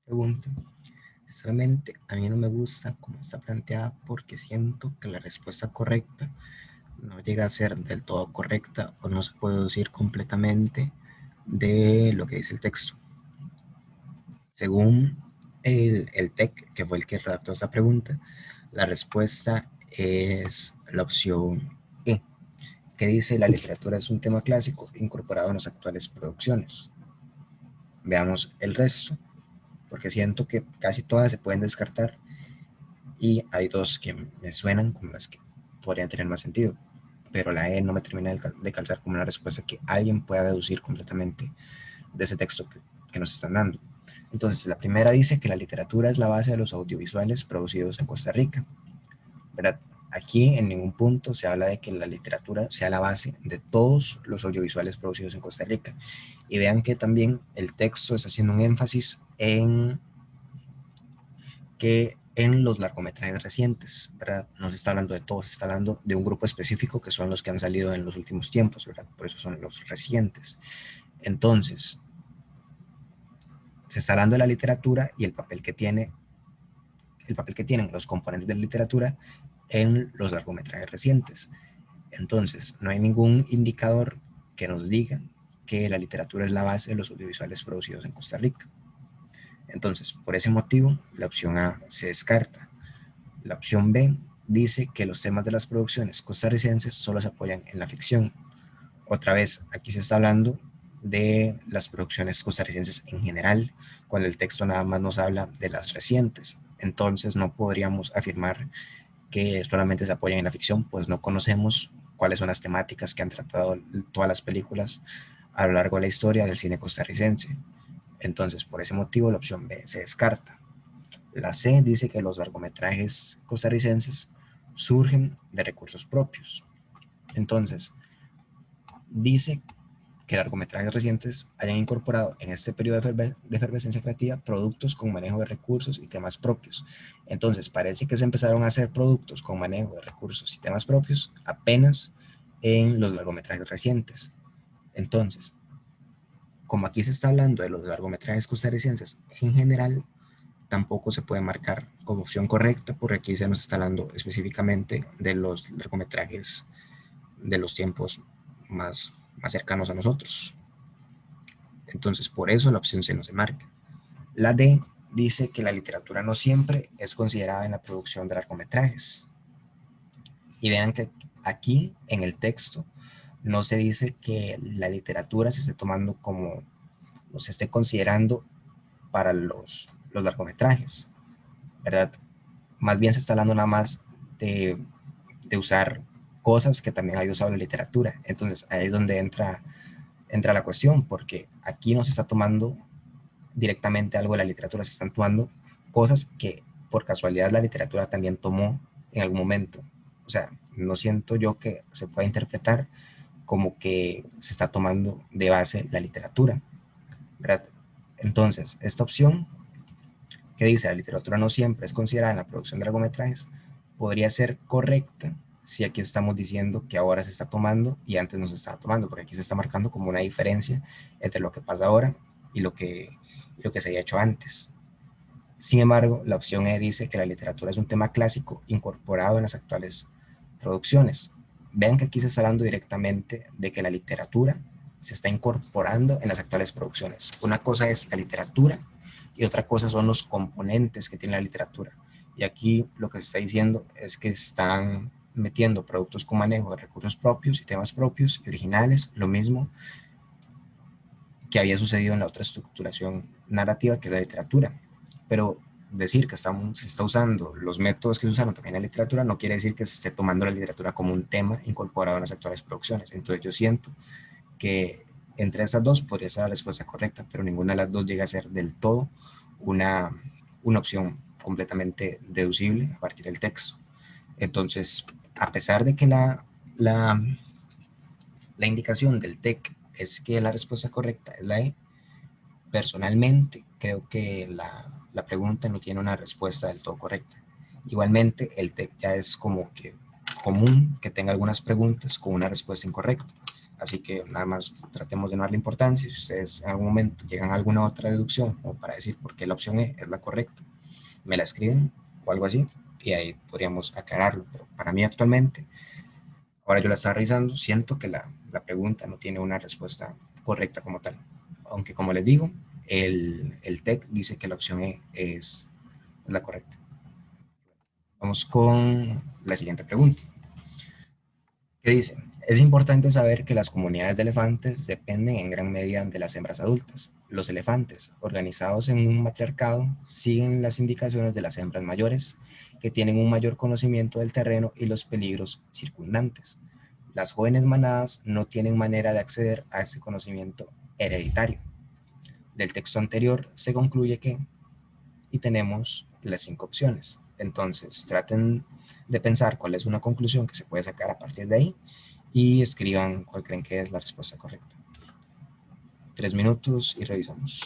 pregunta, sinceramente a mí no me gusta cómo está planteada porque siento que la respuesta correcta no llega a ser del todo correcta o no se puede deducir completamente de lo que dice el texto. Según el TEC, que fue el que redactó esta pregunta, la respuesta es la opción E, que dice la literatura es un tema clásico incorporado en las actuales producciones. Veamos el resto, porque siento que casi todas se pueden descartar y hay dos que me suenan como las que podrían tener más sentido, pero la E no me termina de calzar como una respuesta que alguien pueda deducir completamente de ese texto que nos están dando. Entonces, la primera dice que la literatura es la base de los audiovisuales producidos en Costa Rica, ¿verdad? Aquí en ningún punto se habla de que la literatura sea la base de todos los audiovisuales producidos en Costa Rica. Y vean que también el texto está haciendo un énfasis en que en los largometrajes recientes, ¿verdad? No se está hablando de todos, se está hablando de un grupo específico que son los que han salido en los últimos tiempos, ¿verdad? Por eso son los recientes. Entonces, se está hablando de la literatura y el papel que tienen los componentes de la literatura en los largometrajes recientes. Entonces, no hay ningún indicador que nos diga que la literatura es la base de los audiovisuales producidos en Costa Rica. Entonces, por ese motivo, la opción A se descarta. La opción B dice que los temas de las producciones costarricenses solo se apoyan en la ficción. Otra vez, aquí se está hablando de las producciones costarricenses en general, cuando el texto nada más nos habla de las recientes. Entonces no podríamos afirmar que solamente se apoyan en la ficción, pues no conocemos cuáles son las temáticas que han tratado todas las películas a lo largo de la historia del cine costarricense. Entonces, por ese motivo, la opción B se descarta. La C dice que los largometrajes costarricenses surgen de recursos propios. Entonces, dice que largometrajes recientes hayan incorporado en este periodo de efervescencia creativa productos con manejo de recursos y temas propios. Entonces, parece que se empezaron a hacer productos con manejo de recursos y temas propios apenas en los largometrajes recientes. Entonces, como aquí se está hablando de los largometrajes costarricenses en general, tampoco se puede marcar como opción correcta porque aquí se nos está hablando específicamente de los largometrajes de los tiempos más cercanos a nosotros. Entonces, por eso la opción C no se marca. La D dice que la literatura no siempre es considerada en la producción de largometrajes. Y vean que aquí en el texto no se dice que la literatura se esté tomando como, o se esté considerando para los largometrajes, ¿verdad? Más bien se está hablando nada más de usar cosas que también hay usado en la literatura. Entonces ahí es donde entra la cuestión, porque aquí no se está tomando directamente algo de la literatura, se están tomando cosas que por casualidad la literatura también tomó en algún momento. O sea, no siento yo que se pueda interpretar como que se está tomando de base la literatura, ¿verdad? Entonces, esta opción que dice la literatura no siempre es considerada en la producción de largometrajes podría ser correcta si aquí estamos diciendo que ahora se está tomando y antes no se estaba tomando, porque aquí se está marcando como una diferencia entre lo que pasa ahora y lo que se había hecho antes. Sin embargo, la opción E dice que la literatura es un tema clásico incorporado en las actuales producciones. Vean que aquí se está hablando directamente de que la literatura se está incorporando en las actuales producciones. Una cosa es la literatura y otra cosa son los componentes que tiene la literatura. Y aquí lo que se está diciendo es que se están metiendo productos con manejo de recursos propios y temas propios y originales, lo mismo que había sucedido en la otra estructuración narrativa que es la literatura. Pero decir que se está usando los métodos que se usaron también en la literatura no quiere decir que se esté tomando la literatura como un tema incorporado en las actuales producciones. Entonces yo siento que entre esas dos podría ser la respuesta correcta, pero ninguna de las dos llega a ser del todo una, una opción completamente deducible a partir del texto. Entonces, a pesar de que la indicación del TEC es que la respuesta correcta es la E, personalmente creo que la pregunta no tiene una respuesta del todo correcta. Igualmente, el TEC ya es como que común que tenga algunas preguntas con una respuesta incorrecta. así que nada más tratemos de no darle importancia. Si ustedes en algún momento llegan a alguna otra deducción o para decir por qué la opción E es la correcta, me la escriben o algo así y ahí podríamos aclararlo. Pero para mí actualmente, ahora yo la estaba revisando, siento que la pregunta no tiene una respuesta correcta como tal. Aunque como les digo, el TEC dice que la opción E es la correcta. Vamos con la siguiente pregunta. ¿Qué dice? Es importante saber que las comunidades de elefantes dependen en gran medida de las hembras adultas. Los elefantes, organizados en un matriarcado, siguen las indicaciones de las hembras mayores, que tienen un mayor conocimiento del terreno y los peligros circundantes. Las jóvenes manadas no tienen manera de acceder a ese conocimiento hereditario. Del texto anterior se concluye que, y tenemos las 5 opciones. Entonces, traten de pensar cuál es una conclusión que se puede sacar a partir de ahí y escriban cuál creen que es la respuesta correcta. 3 minutos y revisamos.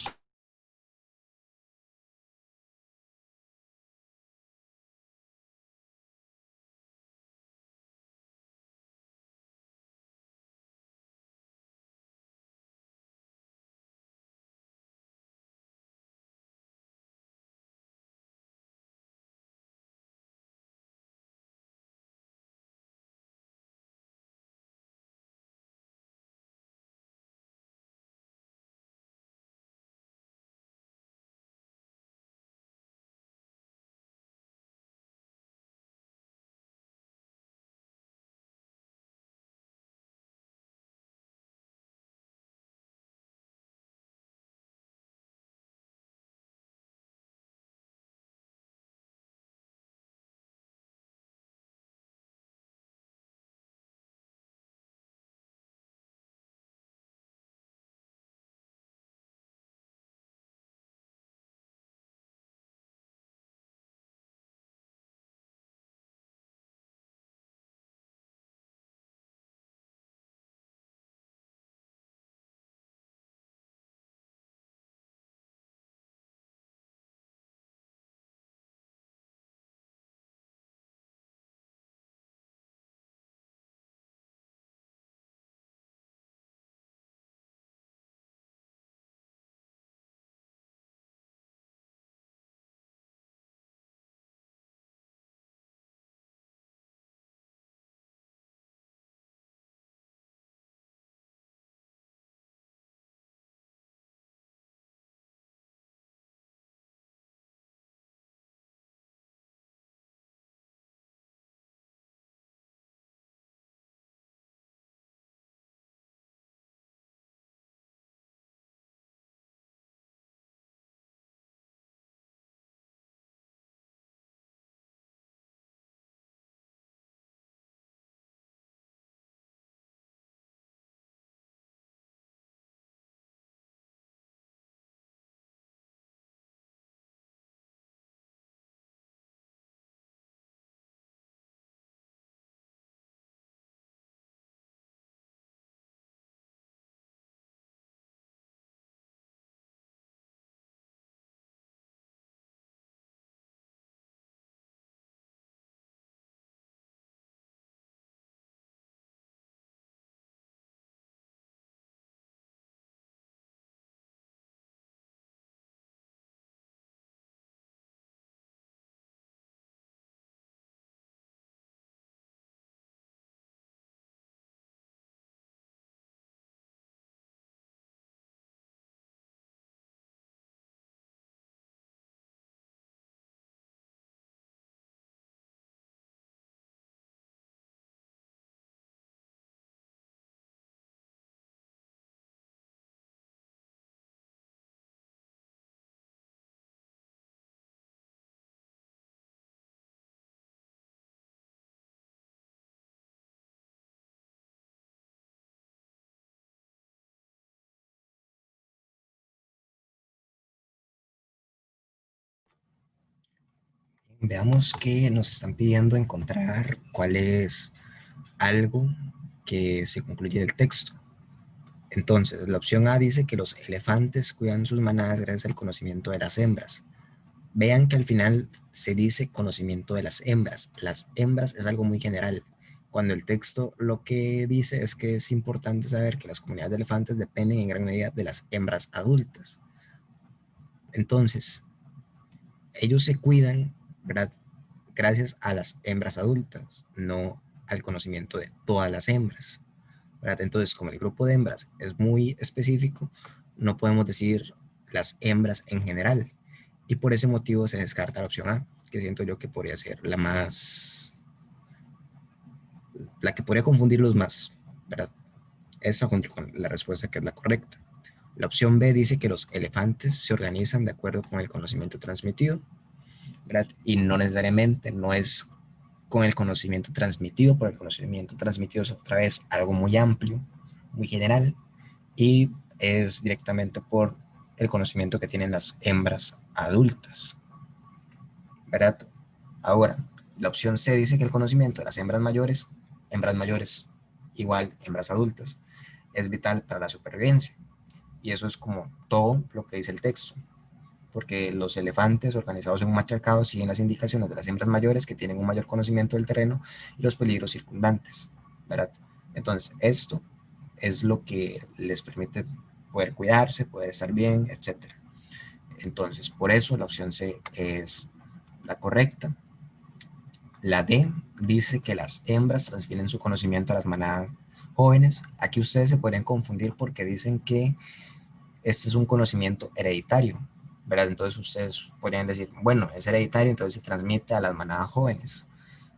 Veamos que nos están pidiendo encontrar cuál es algo que se concluye del texto. Entonces, la opción A dice que los elefantes cuidan sus manadas gracias al conocimiento de las hembras. Vean que al final se dice conocimiento de las hembras. Las hembras es algo muy general. cuando el texto lo que dice es que es importante saber que las comunidades de elefantes dependen en gran medida de las hembras adultas. Entonces, ellos se cuidan, ¿verdad? Gracias a las hembras adultas, no al conocimiento de todas las hembras, ¿verdad? Entonces, como el grupo de hembras es muy específico, no podemos decir las hembras en general. Y por ese motivo se descarta la opción A, que siento yo que podría ser la que podría confundirlos más, ¿verdad? Esa junto con la respuesta que es la correcta. La opción B dice que los elefantes se organizan de acuerdo con el conocimiento transmitido, ¿verdad? Y no necesariamente, no es con el conocimiento transmitido, por el conocimiento transmitido es otra vez algo muy amplio, muy general, y es directamente por el conocimiento que tienen las hembras adultas, ¿verdad? Ahora, la opción C dice que el conocimiento de las hembras mayores igual hembras adultas, es vital para la supervivencia. Y eso es como todo lo que dice el texto, porque los elefantes organizados en un matriarcado siguen las indicaciones de las hembras mayores que tienen un mayor conocimiento del terreno y los peligros circundantes, ¿verdad? Entonces, esto es lo que les permite poder cuidarse, poder estar bien, etcétera. Entonces, por eso la opción C es la correcta. La D dice que las hembras transfieren su conocimiento a las manadas jóvenes. Aquí ustedes se podrían confundir porque dicen que este es un conocimiento hereditario, ¿verdad? Entonces ustedes podrían decir, bueno, es hereditario, entonces se transmite a las manadas jóvenes,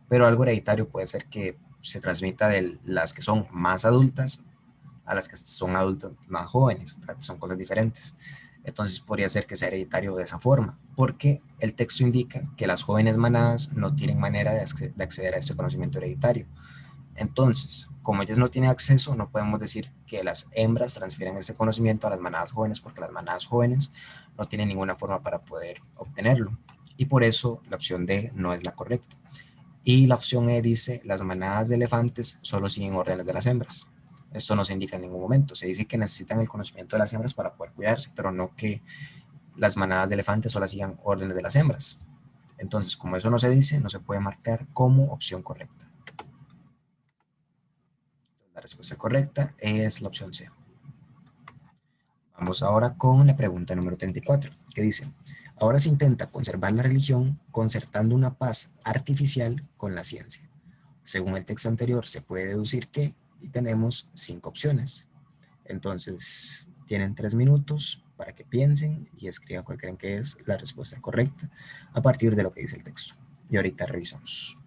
pero algo hereditario puede ser que se transmita de las que son más adultas a las que son adultas más jóvenes, ¿verdad? Son cosas diferentes. Entonces podría ser que sea hereditario de esa forma, porque el texto indica que las jóvenes manadas no tienen manera de acceder a este conocimiento hereditario. Entonces, como ellas no tienen acceso, no podemos decir que las hembras transfieren ese conocimiento a las manadas jóvenes, porque las manadas jóvenes no tienen ninguna forma para poder obtenerlo. Y por eso la opción D no es la correcta. Y la opción E dice, las manadas de elefantes solo siguen órdenes de las hembras. Esto no se indica en ningún momento. Se dice que necesitan el conocimiento de las hembras para poder cuidarse, pero no que las manadas de elefantes solo sigan órdenes de las hembras. Entonces, como eso no se dice, no se puede marcar como opción correcta. La respuesta correcta es la opción C. Vamos ahora con la pregunta número 34, que dice, ahora se intenta conservar la religión concertando una paz artificial con la ciencia. Según el texto anterior, se puede deducir que, y tenemos 5 opciones. Entonces, tienen 3 minutos para que piensen y escriban cuál creen que es la respuesta correcta a partir de lo que dice el texto. Y ahorita revisamos.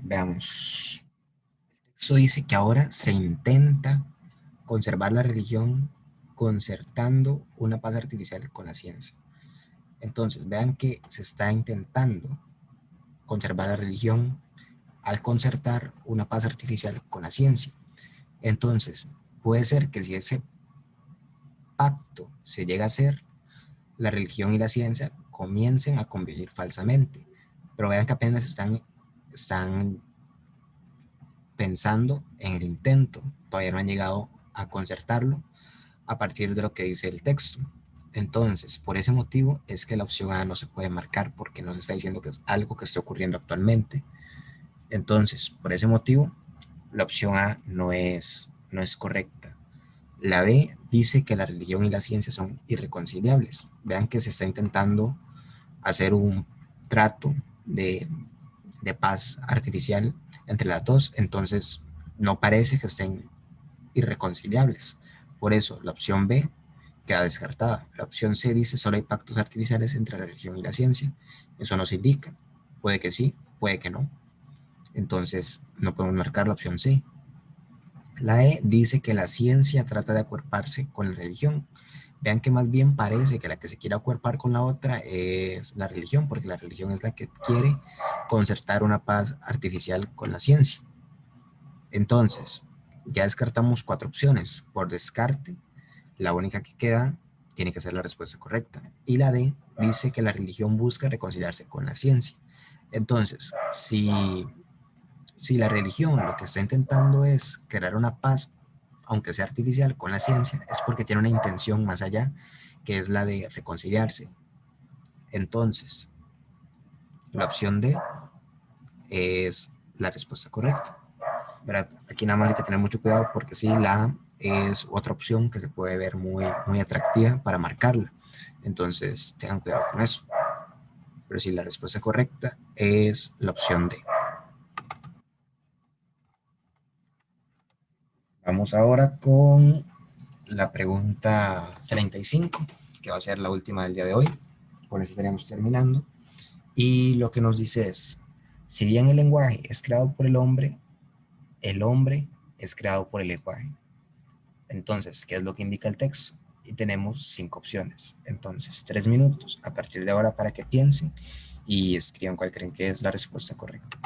veamos. Eso dice que ahora se intenta conservar la religión concertando una paz artificial con la ciencia. Entonces, vean que se está intentando conservar la religión al concertar una paz artificial con la ciencia. Entonces, puede ser que si ese pacto se llega a hacer, la religión y la ciencia comiencen a convivir falsamente. Pero vean que apenas están pensando en el intento, todavía no han llegado a concertarlo a partir de lo que dice el texto. Entonces, por ese motivo es que la opción A no se puede marcar porque no se está diciendo que es algo que esté ocurriendo actualmente. Entonces, por ese motivo, la opción A no es correcta. La B dice que la religión y la ciencia son irreconciliables. Vean que se está intentando hacer un trato de paz artificial entre las dos, entonces no parece que estén irreconciliables. Por eso, la opción B queda descartada. La opción C dice solo hay pactos artificiales entre la religión y la ciencia. Eso nos indica. Puede que sí, puede que no. Entonces, no podemos marcar la opción C. La E dice que la ciencia trata de acuerparse con la religión. Vean que más bien parece que la que se quiere acuerpar con la otra es la religión, porque la religión es la que quiere concertar una paz artificial con la ciencia. Entonces, ya descartamos cuatro opciones. Por descarte, la única que queda tiene que ser la respuesta correcta. Y la D dice que la religión busca reconciliarse con la ciencia. Entonces, si la religión lo que está intentando es crear una paz, aunque sea artificial, con la ciencia, es porque tiene una intención más allá, que es la de reconciliarse. Entonces, la opción D es la respuesta correcta. ¿Verdad? Aquí nada más hay que tener mucho cuidado porque sí, la A es otra opción que se puede ver muy atractiva para marcarla. Entonces, tengan cuidado con eso. Pero sí, la respuesta correcta es la opción D. Vamos ahora con la pregunta 35, que va a ser la última del día de hoy. Con eso estaríamos terminando. Y lo que nos dice es, si bien el lenguaje es creado por el hombre es creado por el lenguaje. Entonces, ¿qué es lo que indica el texto? Y tenemos cinco opciones. Entonces, 3 minutos a partir de ahora para que piensen y escriban cuál creen que es la respuesta correcta.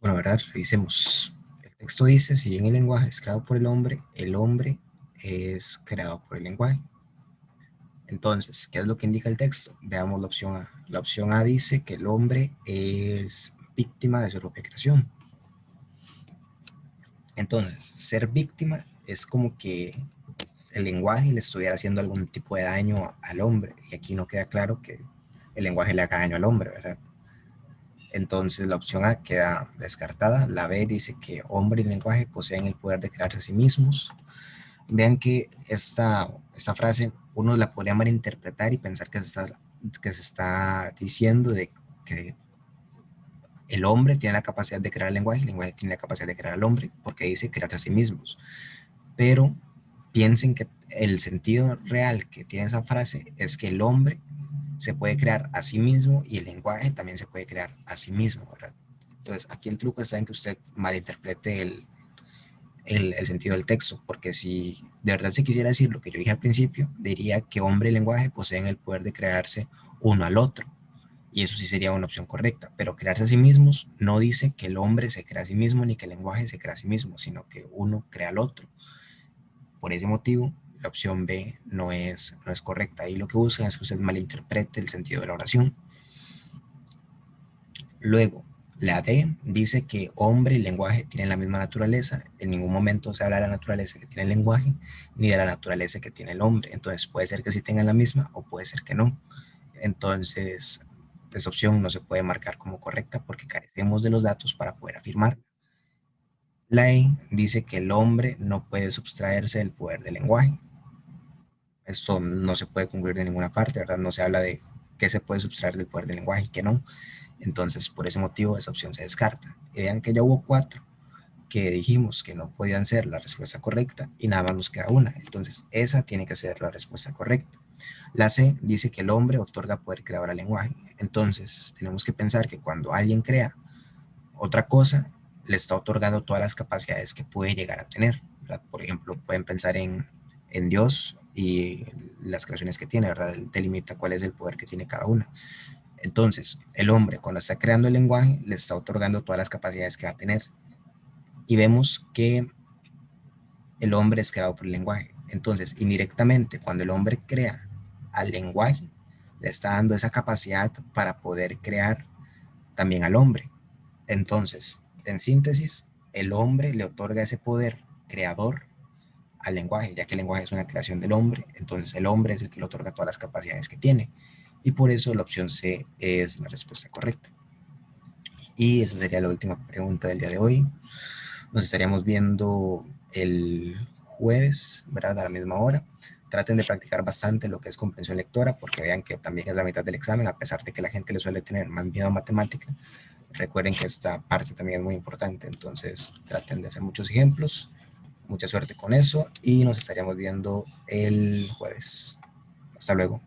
Bueno, ¿verdad? Revisemos. El texto dice, si bien el lenguaje es creado por el hombre es creado por el lenguaje. Entonces, ¿qué es lo que indica el texto? Veamos la opción A. La opción A dice que el hombre es víctima de su propia creación. Entonces, ser víctima es como que el lenguaje le estuviera haciendo algún tipo de daño al hombre. Y aquí no queda claro que el lenguaje le haga daño al hombre, ¿verdad? Entonces la opción A queda descartada. La B dice que hombre y lenguaje poseen el poder de crearse a sí mismos. Vean que esta frase uno la podría malinterpretar y pensar que se está diciendo de que el hombre tiene la capacidad de crear el lenguaje tiene la capacidad de crear al hombre, porque dice crearse a sí mismos. Pero piensen que el sentido real que tiene esa frase es que el hombre se puede crear a sí mismo y el lenguaje también se puede crear a sí mismo, ¿verdad? Entonces, aquí el truco está en que usted malinterprete el sentido del texto, porque si de verdad se quisiera decir lo que yo dije al principio, diría que hombre y lenguaje poseen el poder de crearse uno al otro, y eso sí sería una opción correcta, pero crearse a sí mismos no dice que el hombre se crea a sí mismo ni que el lenguaje se crea a sí mismo, sino que uno crea al otro. Por ese motivo, la opción B no es correcta. Ahí lo que busca es que usted malinterprete el sentido de la oración. Luego, la D dice que hombre y lenguaje tienen la misma naturaleza. En ningún momento se habla de la naturaleza que tiene el lenguaje ni de la naturaleza que tiene el hombre. Entonces puede ser que sí tengan la misma o puede ser que no. Entonces, esa opción no se puede marcar como correcta porque carecemos de los datos para poder afirmar. La E dice que el hombre no puede sustraerse del poder del lenguaje. Esto no se puede concluir de ninguna parte, ¿verdad? No se habla de qué se puede sustraer del poder del lenguaje y qué no. Entonces, por ese motivo, esa opción se descarta. Y vean que ya hubo cuatro que dijimos que no podían ser la respuesta correcta y nada más nos queda una. Entonces, esa tiene que ser la respuesta correcta. La C dice que el hombre otorga poder creador al lenguaje. Entonces, tenemos que pensar que cuando alguien crea otra cosa, le está otorgando todas las capacidades que puede llegar a tener, ¿verdad? Por ejemplo, pueden pensar en Dios y las creaciones que tiene, ¿verdad? Él delimita cuál es el poder que tiene cada una. Entonces, el hombre, cuando está creando el lenguaje, le está otorgando todas las capacidades que va a tener. Y vemos que el hombre es creado por el lenguaje. Entonces, indirectamente, cuando el hombre crea al lenguaje, le está dando esa capacidad para poder crear también al hombre. Entonces, en síntesis, el hombre le otorga ese poder creador al lenguaje, ya que el lenguaje es una creación del hombre, entonces el hombre es el que le otorga todas las capacidades que tiene. Y por eso la opción C es la respuesta correcta. Y esa sería la última pregunta del día de hoy. Nos estaríamos viendo el jueves, ¿verdad? A la misma hora. Traten de practicar bastante lo que es comprensión lectora, porque vean que también es la mitad del examen, a pesar de que la gente le suele tener más miedo a matemática. Recuerden que esta parte también es muy importante, entonces traten de hacer muchos ejemplos. Mucha suerte con eso y nos estaríamos viendo el jueves. Hasta luego.